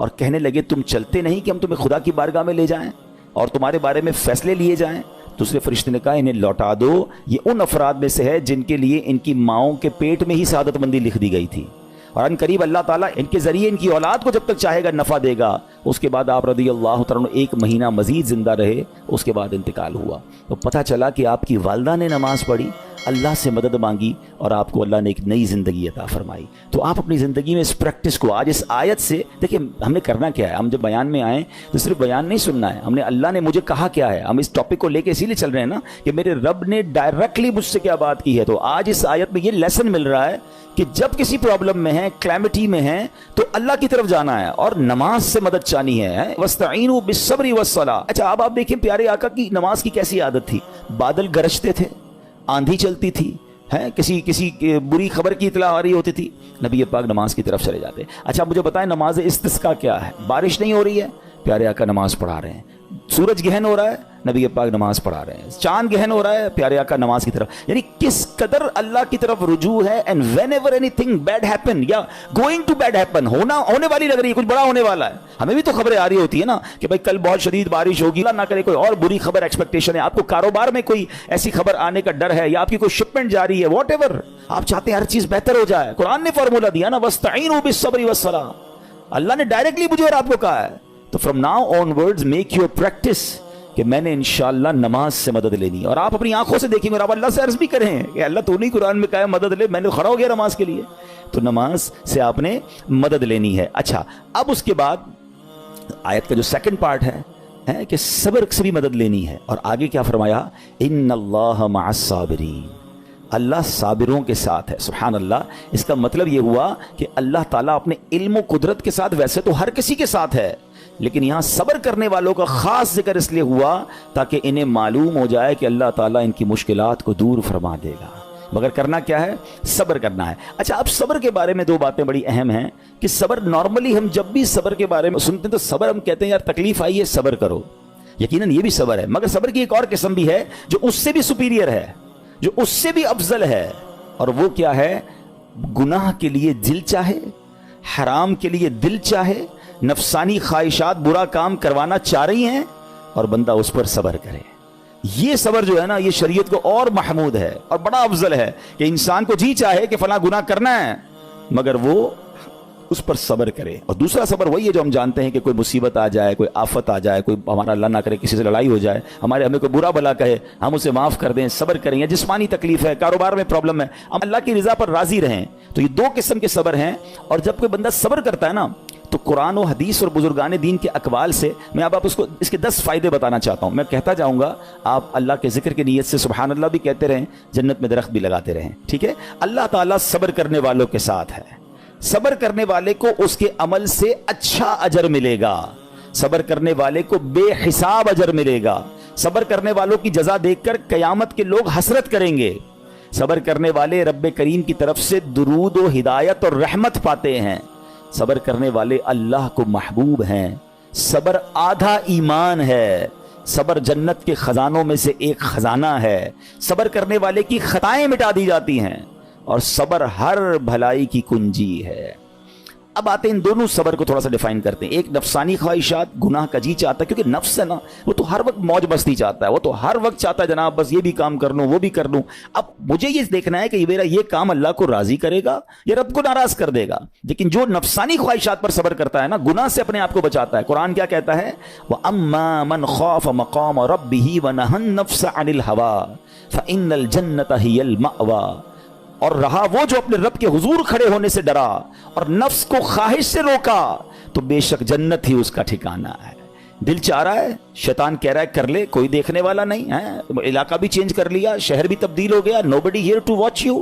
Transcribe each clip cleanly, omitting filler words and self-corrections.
اور کہنے لگے تم چلتے نہیں کہ ہم تمہیں خدا کی بارگاہ میں لے جائیں اور تمہارے بارے میں فیصلے لیے جائیں؟ دوسرے فرشتے نے کہا انہیں لوٹا دو، یہ ان افراد میں سے ہے جن کے لیے ان کی ماؤں کے پیٹ میں ہی سعادت مندی لکھ دی گئی تھی، اور ان قریب اللہ تعالیٰ ان کے ذریعے ان کی اولاد کو جب تک چاہے گا نفع دے گا۔ اس کے بعد آپ رضی اللہ تعالیٰ عنہ 1 مہینہ مزید زندہ رہے، اس کے بعد انتقال ہوا۔ تو پتہ چلا کہ آپ کی والدہ نے نماز پڑھی، اللہ سے مدد مانگی، اور آپ کو اللہ نے ایک نئی زندگی عطا فرمائی۔ تو آپ اپنی زندگی میں اس پریکٹس کو آج اس آیت سے دیکھیں، ہم نے کرنا کیا ہے؟ ہم جب بیان میں آئیں تو صرف بیان نہیں سننا ہے، ہم نے اللہ نے مجھے کہا کیا ہے، ہم اس ٹاپک کو لے کے اسی لیے چل رہے ہیں نا کہ میرے رب نے ڈائریکٹلی مجھ سے کیا بات کی ہے۔ تو آج اس آیت میں یہ لیسن مل رہا ہے کہ جب کسی پرابلم میں ہیں، کلیمٹی میں ہیں، تو اللہ کی طرف جانا ہے اور نماز سے مدد چاہنی ہے۔ وَاسْتَعِينُوا بِالصَّبْرِ وَالصَّلَاةِ۔ اچھا اب آپ دیکھیں پیارے آقا کی نماز کی کیسی عادت تھی۔ بادل گرجتے تھے، آندھی چلتی تھی، کسی بری خبر کی اطلاع آ رہی ہوتی تھی، نبی پاک نماز کی طرف چلے جاتے۔ اچھا مجھے بتائیں نماز استسقاء کیا ہے؟ بارش نہیں ہو رہی ہے، پیارے آقا نماز پڑھا رہے ہیں۔ سورج گہن ہو رہا ہے، نبی پاک نماز پڑھا رہے ہیں۔ چاند گہن ہو رہا ہے، پیارے آقا نماز کی طرف۔ یعنی کس قدر اللہ کی طرف رجوع ہے۔ And whenever anything bad happen یا گوئنگ ٹو بیڈ ہیپن، ہونے والی لگ رہی ہے، کچھ بڑا ہونے والا ہے، ہمیں بھی تو خبریں آ رہی ہوتی ہے نا کہ بھائی کل بہت شدید بارش ہوگی، اللہ نہ کرے کوئی اور بری خبر ایکسپیکٹیشن ہے، آپ کو کاروبار میں کوئی ایسی خبر آنے کا ڈر ہے، یا آپ کی کوئی شپمنٹ جاری ہے، واٹ ایور آپ چاہتے ہیں ہر چیز بہتر ہو جائے۔ قرآن نے فارمولا دیا نا، وَاسْتَعِينُوا بِالصَّبْرِ وَالصَّلَاةِ، اللہ نے ڈائریکٹلی مجھے اور آپ کو کہا ہے۔ تو from now on words make your practice کہ میں نے انشاءاللہ نماز سے مدد لینی ہے، اور آپ اپنی آنکھوں سے دیکھیں گے اور آپ اللہ سے عرض بھی کریں کہ اللہ تو نہیں قرآن میں کہا ہے مدد لے، میں نے کھڑا ہو گیا نماز کے لیے، تو نماز سے آپ نے مدد لینی ہے۔ اچھا اب اس کے بعد آیت کا جو سیکنڈ پارٹ ہے کہ صبر سے بھی مدد لینی ہے، اور آگے کیا فرمایا؟ ان اللہ مع الصابرین، اللہ صابروں کے ساتھ ہے۔ سبحان اللہ، اس کا مطلب یہ ہوا کہ اللہ تعالیٰ اپنے علم و قدرت کے ساتھ ویسے تو ہر کسی کے ساتھ ہے، لیکن یہاں صبر کرنے والوں کا خاص ذکر اس لیے ہوا تاکہ انہیں معلوم ہو جائے کہ اللہ تعالیٰ ان کی مشکلات کو دور فرما دے گا، مگر کرنا کیا ہے؟ صبر کرنا ہے۔ اچھا اب صبر کے بارے میں 2 باتیں بڑی اہم ہیں کہ صبر نارملی ہم جب بھی صبر کے بارے میں سنتے ہیں تو صبر ہم کہتے ہیں یار تکلیف آئی ہے صبر کرو، یقیناً یہ بھی صبر ہے، مگر صبر کی ایک اور قسم بھی ہے جو اس سے بھی سپیریئر ہے، جو اس سے بھی افضل ہے، اور وہ کیا ہے؟ گناہ کے لیے دل چاہے، حرام کے لیے دل چاہے، نفسانی خواہشات برا کام کروانا چاہ رہی ہیں اور بندہ اس پر صبر کرے۔ یہ صبر جو ہے نا یہ شریعت کو اور محمود ہے اور بڑا افضل ہے کہ انسان کو جی چاہے کہ فلاں گناہ کرنا ہے مگر وہ اس پر صبر کرے۔ اور دوسرا صبر وہی ہے جو ہم جانتے ہیں کہ کوئی مصیبت آ جائے، کوئی آفت آ جائے، کوئی ہمارا اللہ نہ کرے کسی سے لڑائی ہو جائے، ہمیں کوئی برا بلا کہے، ہم اسے معاف کر دیں، صبر کریں، یا جسمانی تکلیف ہے، کاروبار میں پرابلم ہے، ہم اللہ کی رضا پر راضی رہیں۔ تو یہ 2 قسم کے صبر ہیں، اور جب کوئی بندہ صبر کرتا ہے نا تو قرآن و حدیث اور بزرگان دین کے اقوال سے میں اب آپ اس کے 10 فائدے بتانا چاہتا ہوں۔ میں کہتا جاؤں گا، آپ اللہ کے ذکر کی نیت سے سبحان اللہ بھی کہتے رہیں، جنت میں درخت بھی لگاتے رہیں، ٹھیک ہے؟ اللہ تعالیٰ صبر کرنے والوں کے ساتھ ہے، صبر کرنے والے کو اس کے عمل سے اچھا اجر ملے گا، صبر کرنے والے کو بے حساب اجر ملے گا، صبر کرنے والوں کی جزا دیکھ کر قیامت کے لوگ حسرت کریں گے، صبر کرنے والے رب کریم کی طرف سے درود و ہدایت اور رحمت پاتے ہیں، صبر کرنے والے اللہ کو محبوب ہیں، صبر آدھا ایمان ہے، صبر جنت کے خزانوں میں سے ایک خزانہ ہے، صبر کرنے والے کی خطائیں مٹا دی جاتی ہیں، اور صبر ہر بھلائی کی کنجی ہے۔ اب آتے ہیں ان دونوں صبر کو تھوڑا سا ڈیفائن کرتے ہیں۔ ایک نفسانی خواہشات، گناہ کا جی چاہتا ہے، کیونکہ نفس ہے نا وہ تو ہر وقت موج مستی چاہتا ہے، وہ تو ہر وقت چاہتا ہے جناب بس یہ بھی کام کر لوں وہ بھی کر لوں۔ اب مجھے یہ دیکھنا ہے کہ میرا یہ کام اللہ کو راضی کرے گا یا رب کو ناراض کر دے گا۔ لیکن جو نفسانی خواہشات پر صبر کرتا ہے نا، گناہ سے اپنے آپ کو بچاتا ہے، قرآن کیا کہتا ہے؟ وَأَمَّا مَنْ خَافَ مَقَامَ رَبِّهِ وَنَهَى النَّفْسَ عَنِ الْهَوَىٰ فَإِنَّ الْجَنَّةَ هِيَ الْمَأْوَىٰ، اور رہا وہ جو اپنے رب کے حضور کھڑے ہونے سے ڈرا اور نفس کو خواہش سے روکا تو بے شک جنت ہی اس کا ٹھکانہ ہے۔ دل چاہ رہا ہے، شیطان کہہ رہا ہے کر لے، کوئی دیکھنے والا نہیں ہے، علاقہ بھی چینج کر لیا، شہر بھی تبدیل ہو گیا، nobody here to watch you،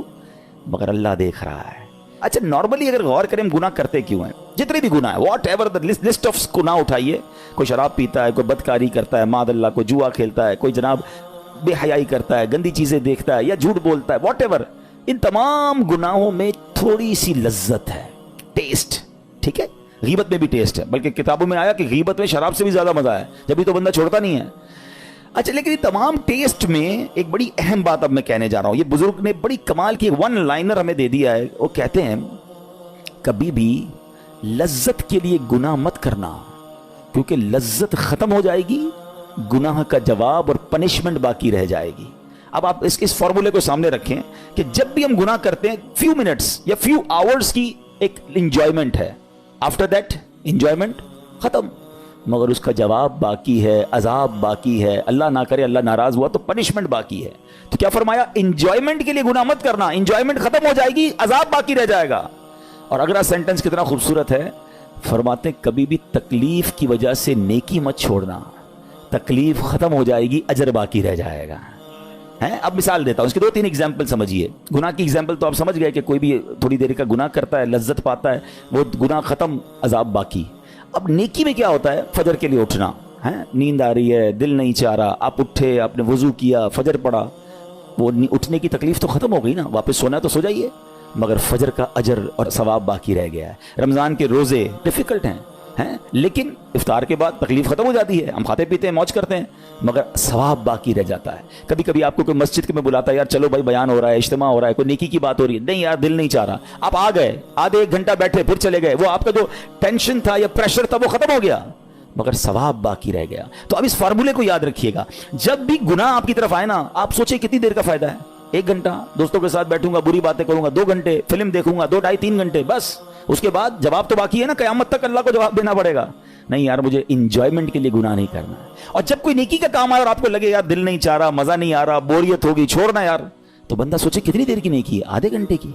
مگر اللہ دیکھ رہا ہے۔ اچھا نارملی اگر غور کریں ہم گناہ کرتے کیوں ہیں؟ جتنے بھی گناہ ہیں، what ever the list of گناہ اٹھائیے، کوئی شراب پیتا ہے، کوئی بدکاری کرتا ہے، معاذ اللہ کوئی جوا کھیلتا ہے، کوئی جناب بے حیائی کرتا ہے، گندی چیزیں دیکھتا ہے یا جھوٹ بولتا ہے، واٹ ایور، ان تمام گناہوں میں تھوڑی سی لذت ہے، ٹیسٹ، ٹھیک ہے؟ غیبت میں بھی ٹیسٹ ہے، بلکہ کتابوں میں آیا کہ غیبت میں شراب سے بھی زیادہ مزہ ہے، جبھی تو بندہ چھوڑتا نہیں ہے۔ اچھا لیکن یہ تمام ٹیسٹ میں ایک بڑی اہم بات اب میں کہنے جا رہا ہوں، یہ بزرگ نے بڑی کمال کی ون لائنر ہمیں دے دیا ہے۔ وہ کہتے ہیں کبھی بھی لذت کے لیے گناہ مت کرنا، کیونکہ لذت ختم ہو جائے گی، گناہ کا جواب اور پنشمنٹ باقی رہ جائے گی۔ اب آپ اس فارمولے کو سامنے رکھیں کہ جب بھی ہم گناہ کرتے ہیں فیو منٹس یا فیو آورز کی ایک انجوائمنٹ ہے، آفٹر دیٹ انجوائمنٹ ختم، مگر اس کا جواب باقی ہے، عذاب باقی ہے، اللہ نہ کرے اللہ ناراض ہوا تو پنشمنٹ باقی ہے۔ تو کیا فرمایا؟ انجوائمنٹ کے لیے گناہ مت کرنا، انجوائمنٹ ختم ہو جائے گی، عذاب باقی رہ جائے گا۔ اور اگلا سینٹنس کتنا خوبصورت ہے، فرماتے ہیں کبھی بھی تکلیف کی وجہ سے نیکی مت چھوڑنا، تکلیف ختم ہو جائے گی، اجر باقی رہ جائے گا۔ اب مثال دیتا ہوں، اس کے 2-3 ایگزامپل سمجھیے۔ گناہ کی ایگزامپل تو آپ سمجھ گئے کہ کوئی بھی تھوڑی دیر کا گناہ کرتا ہے، لذت پاتا ہے، وہ گناہ ختم، عذاب باقی۔ اب نیکی میں کیا ہوتا ہے؟ فجر کے لیے اٹھنا، نیند آ رہی ہے، دل نہیں چاہ رہا، آپ اٹھے، آپ نے وضو کیا، فجر پڑھا، وہ اٹھنے کی تکلیف تو ختم ہو گئی نا، واپس سونا ہے تو سو جائیے، مگر فجر کا اجر اور ثواب باقی رہ گیا ہے۔ رمضان کے روزے ڈیفیکلٹ ہیں، لیکن افطار کے بعد تکلیف ختم ہو جاتی ہے، ہم کھاتے پیتے ہیں، موج کرتے ہیں، مگر ثواب باقی رہ جاتا ہے۔ کبھی کبھی آپ کو کوئی مسجد کے میں بلاتا ہے، یار چلو بھائی بیان ہو رہا ہے، اجتماع ہو رہا ہے، کوئی نیکی کی بات ہو رہی ہے، نہیں یار دل نہیں چاہ رہا، آپ آ گئے، آدھے 1 گھنٹہ بیٹھے، پھر چلے گئے، وہ آپ کا جو ٹینشن تھا یا پریشر تھا وہ ختم ہو گیا، مگر ثواب باقی رہ گیا۔ تو اب اس فارمولے کو یاد رکھیے گا، جب بھی گناہ آپ کی طرف آئے نا، آپ سوچیں کتنی دیر کا فائدہ ہے؟ 1 گھنٹہ دوستوں کے ساتھ بیٹھوں گا، بری باتیں کروں گا، 2 گھنٹے فلم دیکھوں گا، 2 ڈھائی 3 گھنٹے، بس اس کے بعد جواب تو باقی ہے نا، قیامت تک اللہ کو جواب دینا پڑے گا۔ نہیں یار مجھے انجوائمنٹ کے لیے گناہ نہیں کرنا ہے۔ اور جب کوئی نیکی کا کام آئے اور آپ کو لگے یار دل نہیں چاہ رہا، مزہ نہیں آ رہا، بوریت ہوگی، چھوڑنا یار، تو بندہ سوچے کتنی دیر کی نیکی ہے؟ آدھے گھنٹے کی،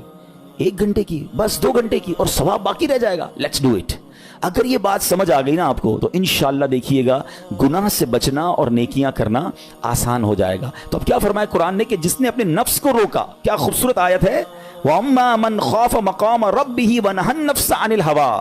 1 گھنٹے کی، بس 2 گھنٹے کی، اور ثواب باقی رہ جائے گا۔ Let's do it. اگر یہ بات سمجھ آ گئی نا آپ کو، تو انشاءاللہ دیکھیے گا گناہ سے بچنا اور نیکیاں کرنا آسان ہو جائے گا۔ تو اب کیا فرمایا قرآن نے کہ جس نے اپنے نفس کو روکا، کیا خوبصورت آیت ہے، وَأَمَّا مَنْ خَافَ مَقَامَ رَبِّهِ وَنَهَى النَّفْسَ عَنِ الْهَوَىٰ،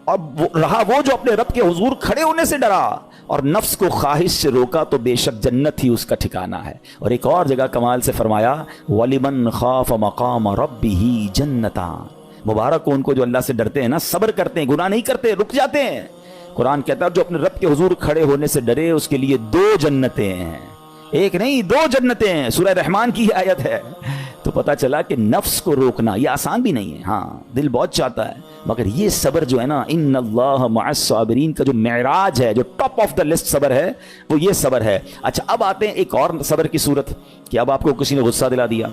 اور رہا وہ جو اپنے رب کے حضور کھڑے ہونے سے ڈرا اور نفس کو خواہش سے روکا، تو بے شک جنت ہی اس کا ٹھکانہ ہے۔ اور ایک اور جگہ کمال سے فرمایا وَلِمَنْ خَافَ مَقَامَ رَبِّهِ جَنَّتَانِ، مبارک ہو ان کو جو اللہ سے ڈرتے ہیں نا، صبر کرتے ہیں، گناہ نہیں کرتے، رک جاتے ہیں۔ قرآن کہتا ہے جو اپنے رب کے حضور کھڑے ہونے سے ڈرے اس کے لیے 2 جنتیں ہیں، 1 نہیں 2 جنتیں ہیں۔ سورہ رحمان کی آیت ہے۔ تو پتا چلا کہ نفس کو روکنا یہ آسان بھی نہیں ہے، ہاں دل بہت چاہتا ہے، مگر یہ صبر جو ہے نا، ان اللہ مع الصابرین کا جو معراج ہے، جو ٹاپ آف دا لسٹ صبر ہے، وہ یہ صبر ہے۔ اچھا اب آتے ہیں ایک اور صبر کی صورت، کہ اب آپ کو کسی نے غصہ دلا دیا،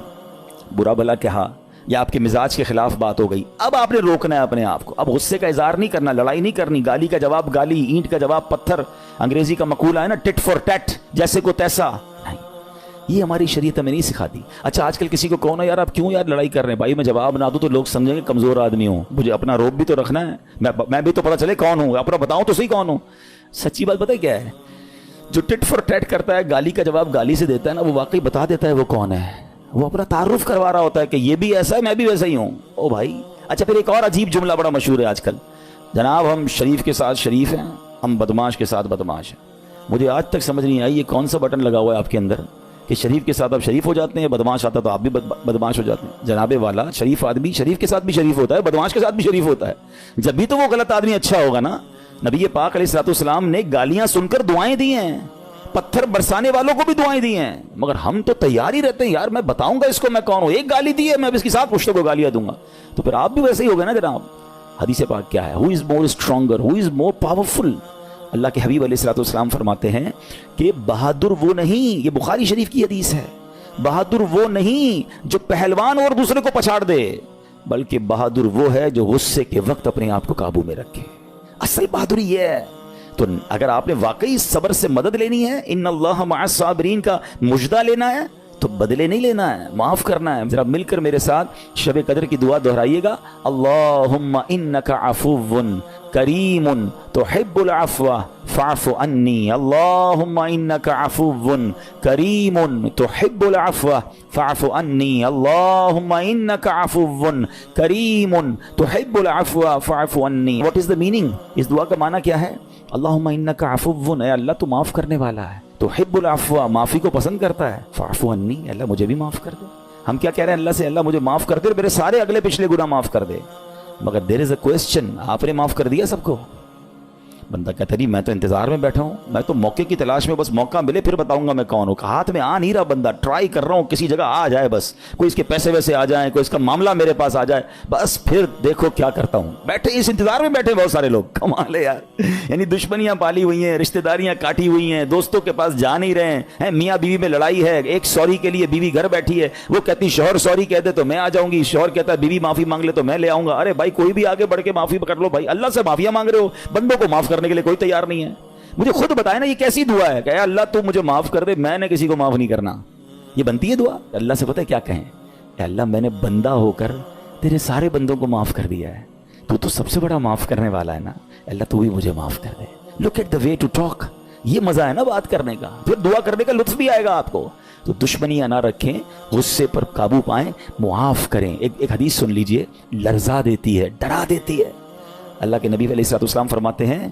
برا بھلا کہا، یا آپ کے مزاج کے خلاف بات ہو گئی، اب آپ نے روکنا ہے اپنے آپ کو، اب غصے کا اظہار نہیں کرنا، لڑائی نہیں کرنی، گالی کا جواب گالی، اینٹ کا جواب پتھر، انگریزی کا مقولہ ہے نا ٹٹ فور ٹیٹ، جیسے کو تیسا، نہیں، یہ ہماری شریعت ہمیں نہیں سکھاتی۔ اچھا آج کل کسی کو کہو نا یار آپ کیوں یار لڑائی کر رہے ہیں، بھائی میں جواب نہ دوں تو لوگ سمجھیں گے کمزور آدمی ہوں، مجھے اپنا روب بھی تو رکھنا ہے، میں بھی تو پتہ چلے کون ہوں، اپنا بتاؤں تو صحیح کون ہوں۔ سچی بات پتہ کیا ہے، جو ٹٹ فور ٹیٹ کرتا ہے، گالی کا جواب گالی سے دیتا ہے نا، وہ واقعی بتا دیتا ہے وہ کون ہے، وہ اپنا تعارف کروا رہا ہوتا ہے کہ یہ بھی ایسا ہے، میں بھی ویسا ہی ہوں، او بھائی۔ اچھا پھر ایک اور عجیب جملہ بڑا مشہور ہے آج کل، جناب ہم شریف کے ساتھ شریف ہیں، ہم بدماش کے ساتھ بدماش ہیں۔ مجھے آج تک سمجھ نہیں آئی یہ کون سا بٹن لگا ہوا ہے آپ کے اندر کہ شریف کے ساتھ آپ شریف ہو جاتے ہیں، بدماش آتا تو آپ بھی بدماش ہو جاتے ہیں۔ جناب والا، شریف آدمی شریف کے ساتھ بھی شریف ہوتا ہے، بدماش کے ساتھ بھی شریف ہوتا ہے، جب بھی تو وہ غلط آدمی اچھا ہوگا نا۔ نبی پاک علیہ الصلوۃ والسلام نے گالیاں سن کر دعائیں دی ہیں، پتھر برسانے والوں کو بھی دعائیں دی ہیں، مگر ہم تو تیار ہی رہتے ہیں یار میں بتاؤں گا اس کو میں کون ہوں، ایک گالی دی ہے میں اب اس کے ساتھ پشتوں کو گالیاں دوں گا، تو پھر آپ بھی ویسے ہی ہو گئے نا جناب۔ حدیث پاک کیا ہے، ہو از مور اسٹرانگر، ہو از مور پاورفل۔ اللہ کے حبیب علیہ الصلوۃ والسلام فرماتے ہیں کہ بہادر وہ نہیں، یہ بخاری شریف کی حدیث ہے، بہادر وہ نہیں جو پہلوان اور دوسرے کو پچھاڑ دے، بلکہ بہادر وہ ہے جو غصے کے وقت اپنے آپ کو قابو میں رکھے۔ اصل بہادری یہ ہے۔ تو اگر آپ نے واقعی صبر سے مدد لینی ہے، ان اللہ مع الصابرین کا مجدہ لینا ہے، تو بدلے نہیں لینا ہے، معاف کرنا ہے۔ ذرا مل کر میرے ساتھ شب قدر کی دعا دہرائیے گا، اللہم انک عفو کریم تحب العفو فاعف عنی، اللہم انک عفو کریم تحب العفو فاعف عنی، اللہم انک عفو کریم تحب العفو فاعف عنی۔ What is the meaning? اس دعا کا معنی کیا ہے؟ اللہم انک عفو، اے اللہ تو معاف کرنے والا ہے، تحب العفو، معافی کو پسند کرتا ہے، فاعف عنی، اللہ مجھے بھی معاف کر دے۔ ہم کیا کہہ رہے ہیں اللہ سے؟ اللہ مجھے معاف کر دے اور میرے سارے اگلے پچھلے گناہ معاف کر دے، مگر دیر از اے کوسچن، آپ نے معاف کر دیا سب کو؟ بندہ کہتا نہیں میں تو انتظار میں بیٹھا ہوں, میں تو موقع کی تلاش میں, بس موقع ملے پھر بتاؤں گا میں کون ہوں. ہاتھ میں آ نہیں رہا بندہ, ٹرائی کر رہا ہوں کسی جگہ آ جائے, بس کوئی اس کے پیسے ویسے آ جائیں, کوئی اس کا معاملہ میرے پاس آ جائے, بس پھر دیکھو کیا کرتا ہوں. بیٹھے اس انتظار میں بیٹھے بہت سارے لوگ, کمال ہے یار. یعنی دشمنیاں پالی ہوئی ہیں, رشتہ داریاں کاٹی ہوئی ہیں, دوستوں کے پاس جا نہیں رہے ہیں, میاں بیوی میں لڑائی ہے, ایک سوری کے لیے بیوی گھر بیٹھی ہے, وہ کہتی شوہر سوری کہہ دے تو میں آ جاؤں گی, شوہر کہتا ہے بیوی معافی مانگ لے تو میں لے آؤں گا. ارے بھائی کوئی بھی آگے بڑھ کے معافی کر لو بھائی, اللہ سے معافیاں مانگ رہے ہو, بندوں کو معاف کرنے کے لیے کوئی تیار نہیں ہے. مجھے خود بتائے نا یہ کیسی دعا ہے کہ اے اللہ تو مجھے معاف کر دے, میں نے کسی کو معاف نہیں کرنا. یہ بنتی ہے دعا؟ اللہ سے پتہ ہے کیا کہیں, اے اللہ میں نے بندہ ہو کر تیرے سارے بندوں کو معاف کر دیا ہے, تو سب سے بڑا معاف کرنے والا ہے نا, اللہ تو بھی مجھے معاف کر دے. Look at the way to talk, یہ مزہ ہے نا بات کرنے کا, پھر دعا کرنے کا لطف بھی آئے گا آپ کو. تو دشمنیاں نہ رکھیں, غصے پر قابو پائیں, معاف کریں. ایک حدیث سن لیجئے, لرزا دیتی ہے, ڈرا دیتی ہے. اللہ کے نبی علیہ الصلوۃ والسلام فرماتے ہیں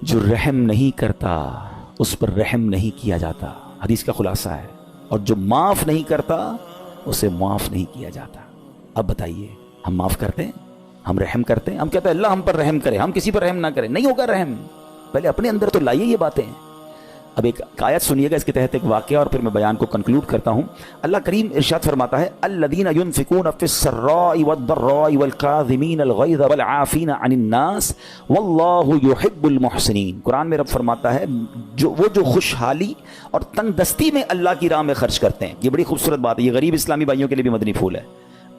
جو رحم نہیں کرتا اس پر رحم نہیں کیا جاتا. حدیث کا خلاصہ ہے. اور جو معاف نہیں کرتا اسے معاف نہیں کیا جاتا. اب بتائیے ہم معاف کرتے ہیں, ہم رحم کرتے ہیں؟ ہم کہتے ہیں اللہ ہم پر رحم کرے, ہم کسی پر رحم نہ کریں. نہیں ہوگا رحم, پہلے اپنے اندر تو لائیے یہ باتیں. اب ایک آیت سنیے گا اس کے تحت ایک واقعہ, اور پھر میں بیان کو کنکلوڈ کرتا ہوں. اللہ کریم ارشاد فرماتا ہے الذین ينفقون فی السراء والضراء والکاظمین الغیظ والعافین عن الناس واللہ یحب المحسنین. قرآن میں رب فرماتا ہے وہ جو خوشحالی اور تنگ دستی میں اللہ کی راہ میں خرچ کرتے ہیں. یہ بڑی خوبصورت بات ہے, یہ غریب اسلامی بھائیوں کے لیے بھی مدنی پھول ہے.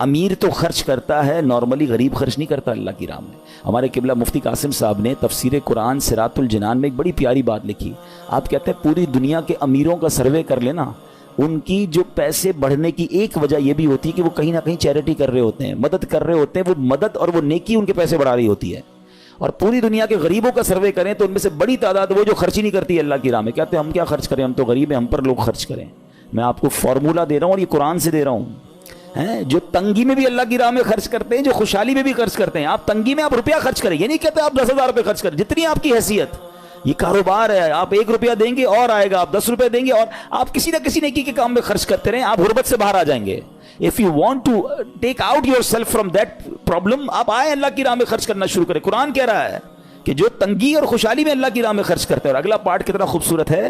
امیر تو خرچ کرتا ہے نارملی, غریب خرچ نہیں کرتا اللہ کی راہ میں. ہمارے قبلہ مفتی قاسم صاحب نے تفسیر قرآن صراط الجنان میں ایک بڑی پیاری بات لکھی. آپ کہتے ہیں پوری دنیا کے امیروں کا سروے کر لینا, ان کی جو پیسے بڑھنے کی ایک وجہ یہ بھی ہوتی ہے کہ وہ کہیں نہ کہیں چیریٹی کر رہے ہوتے ہیں, مدد کر رہے ہوتے ہیں. وہ مدد اور وہ نیکی ان کے پیسے بڑھا رہی ہوتی ہے. اور پوری دنیا کے غریبوں کا سروے کریں تو ان میں سے بڑی تعداد وہ جو خرچ ہی نہیں کرتی اللہ کی راہ میں. کہتے ہیں ہم کیا خرچ کریں, ہم تو غریب ہیں, ہم پر لوگ خرچ کریں. میں آپ کو فارمولہ دے رہا ہوں اور یہ قرآن سے دے رہا ہوں. جو تنگی میں بھی اللہ کی راہ میں خرچ کرتے ہیں, جو خوشحالی میں بھی خرچ کرتے ہیں. آپ تنگی میں آپ روپیہ خرچ کریں, یہ نہیں کہتے آپ 10,000 روپے خرچ کریں, جتنی آپ کی حیثیت. یہ کاروبار ہے, آپ 1 روپیہ دیں گے اور آئے گا, آپ 10 روپے دیں گے اور آپ کسی نہ کسی نیکی کے کام میں خرچ کرتے رہیں, آپ غربت سے باہر آ جائیں گے. If you want to take out yourself from that problem, آپ آئیں اللہ کی راہ میں خرچ کرنا شروع کریں. قرآن کہہ رہا ہے کہ جو تنگی اور خوشحالی میں اللہ کی راہ میں خرچ کرتے ہیں. اور اگلا پارٹ کتنا خوبصورت ہے,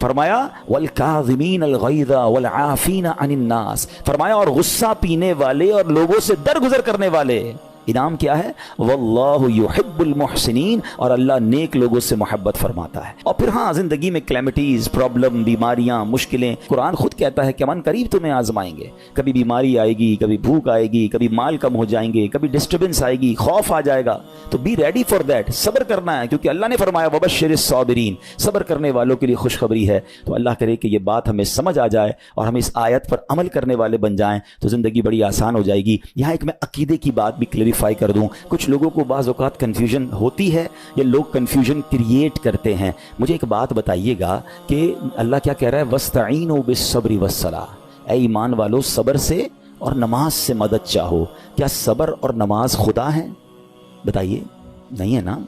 فرمایا والکاظمین الغیظ والعافین عن الناس, فرمایا اور غصہ پینے والے اور لوگوں سے درگزر کرنے والے. انعام کیا ہے, واللہ یحب المحسنین, اور اللہ نیک لوگوں سے محبت فرماتا ہے. اور پھر ہاں زندگی میں کلیمٹیز, پرابلم, بیماریاں, مشکلیں, قرآن خود کہتا ہے کہ من قریب تمہیں آزمائیں گے. کبھی بیماری آئے گی, کبھی بھوک آئے گی, کبھی مال کم ہو جائیں گے, کبھی ڈسٹربنس آئے گی, خوف آ جائے گا. تو بی ریڈی فار دیٹ, صبر کرنا ہے, کیونکہ اللہ نے فرمایا وبشر الصابرین, صبر کرنے والوں کے لیے خوشخبری ہے. تو اللہ کرے کہ یہ بات ہمیں سمجھ آ جائے اور ہم اس آیت پر عمل کرنے والے بن جائیں تو زندگی بڑی آسان ہو جائے گی. یہاں ایک میں عقیدے کی بات بھی کلیریفائی کر دوں. کچھ لوگوں کو بعض اوقات کنفیوژن ہوتی ہے یا لوگ کنفیوژن کریٹ کرتے ہیں. مجھے ایک بات بتائیے گا کہ اللہ کیا کہہ رہا ہے, وَاسْتَعِينُوا بِالصَّبْرِ وَالصَّلَاةِ, اے ایمان والو صبر سے اور نماز سے مدد چاہو. کیا صبر اور نماز خدا ہیں؟ بتائیے, نہیں ہے نا,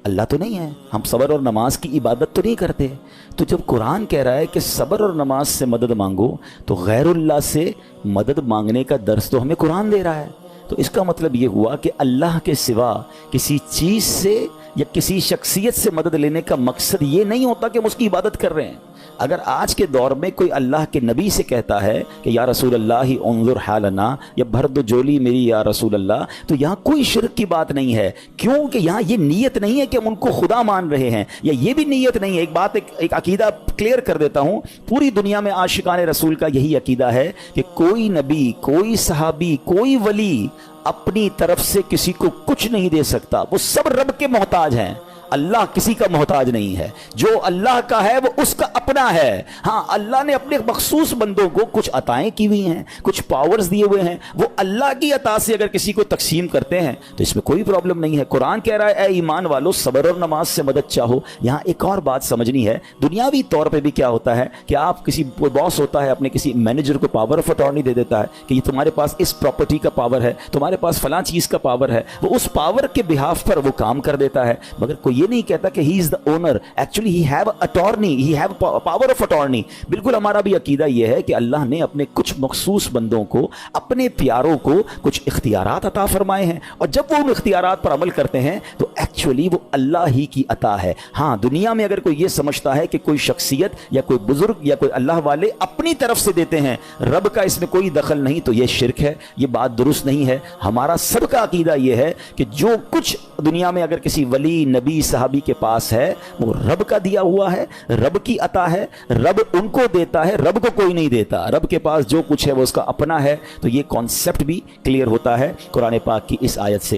اللہ تو نہیں ہے. ہم صبر اور نماز کی عبادت تو نہیں کرتے. تو جب قرآن کہہ رہا ہے کہ صبر اور نماز سے مدد مانگو, تو غیر اللہ سے مدد مانگنے کا درس تو ہمیں قرآن دے رہا ہے. تو اس کا مطلب یہ ہوا کہ اللہ کے سوا کسی چیز سے یا کسی شخصیت سے مدد لینے کا مقصد یہ نہیں ہوتا کہ ہم اس کی عبادت کر رہے ہیں. اگر آج کے دور میں کوئی اللہ کے نبی سے کہتا ہے کہ یا رسول اللہ انظر حالنا, یا بھر دو جولی میری یا رسول اللہ, تو یہاں کوئی شرک کی بات نہیں ہے. کیوں کہ یہاں یہ نیت نہیں ہے کہ ہم ان کو خدا مان رہے ہیں, یا یہ بھی نیت نہیں ہے. ایک بات ایک عقیدہ کلیئر کر دیتا ہوں, پوری دنیا میں عاشقان رسول کا یہی عقیدہ ہے کہ کوئی نبی, کوئی صحابی, کوئی ولی اپنی طرف سے کسی کو کچھ نہیں دے سکتا. وہ سب رب کے محتاج ہیں, اللہ کسی کا محتاج نہیں ہے. جو اللہ کا ہے وہ اس کا اپنا ہے. ہاں اللہ نے اپنے مخصوص بندوں کو کچھ عطائیں کی ہوئی ہیں, کچھ پاورز دیے ہوئے ہیں, وہ اللہ کی عطا سے اگر کسی کو تقسیم کرتے ہیں تو اس میں کوئی پرابلم نہیں ہے. قرآن کہہ رہا ہے اے ایمان والو صبر اور نماز سے مدد چاہو. یہاں ایک اور بات سمجھنی ہے, دنیاوی طور پہ بھی کیا ہوتا ہے کہ آپ کسی باس ہوتا ہے اپنے کسی مینیجر کو پاور آف اٹارنی دے دیتا ہے کہ یہ تمہارے پاس اس پراپرٹی کا پاور ہے, تمہارے پاس فلاں چیز کا پاور ہے. وہ اس پاور کے بہاف پر وہ کام کر دیتا ہے, مگر کوئی یہ نہیں کہتا کہ he is the owner, actually he have attorney, he have power of attorney. بالکل ہمارا بھی عقیدہ یہ ہے کہ اللہ نے اپنے کچھ مخصوص بندوں کو, اپنے پیاروں کو کچھ اختیارات عطا فرمائے ہیں, اور جب وہ ان اختیارات پر عمل کرتے ہیں تو ایکچولی وہ اللہ ہی کی عطا ہے۔ ہاں دنیا میں اگر کوئی یہ سمجھتا ہے کہ کوئی شخصیت یا کوئی بزرگ یا کوئی اللہ والے اپنی طرف سے دیتے ہیں، رب کا اس میں کوئی دخل نہیں، تو یہ شرک ہے، یہ بات درست نہیں ہے۔ ہمارا سب کا عقیدہ یہ ہے کہ جو کچھ دنیا میں اگر کسی ولی نبی صحابی کے پاس ہے وہ رب کا دیا ہوا ہے، رب کی عطا ہے، رب ان کو دیتا ہے، رب کو کوئی نہیں دیتا۔ رب کے پاس جو کچھ ہے وہ اس کا اپنا ہے۔ تو یہ کانسیپٹ بھی کلیئر ہوتا ہے قرآن پاک کی اس آیت سے۔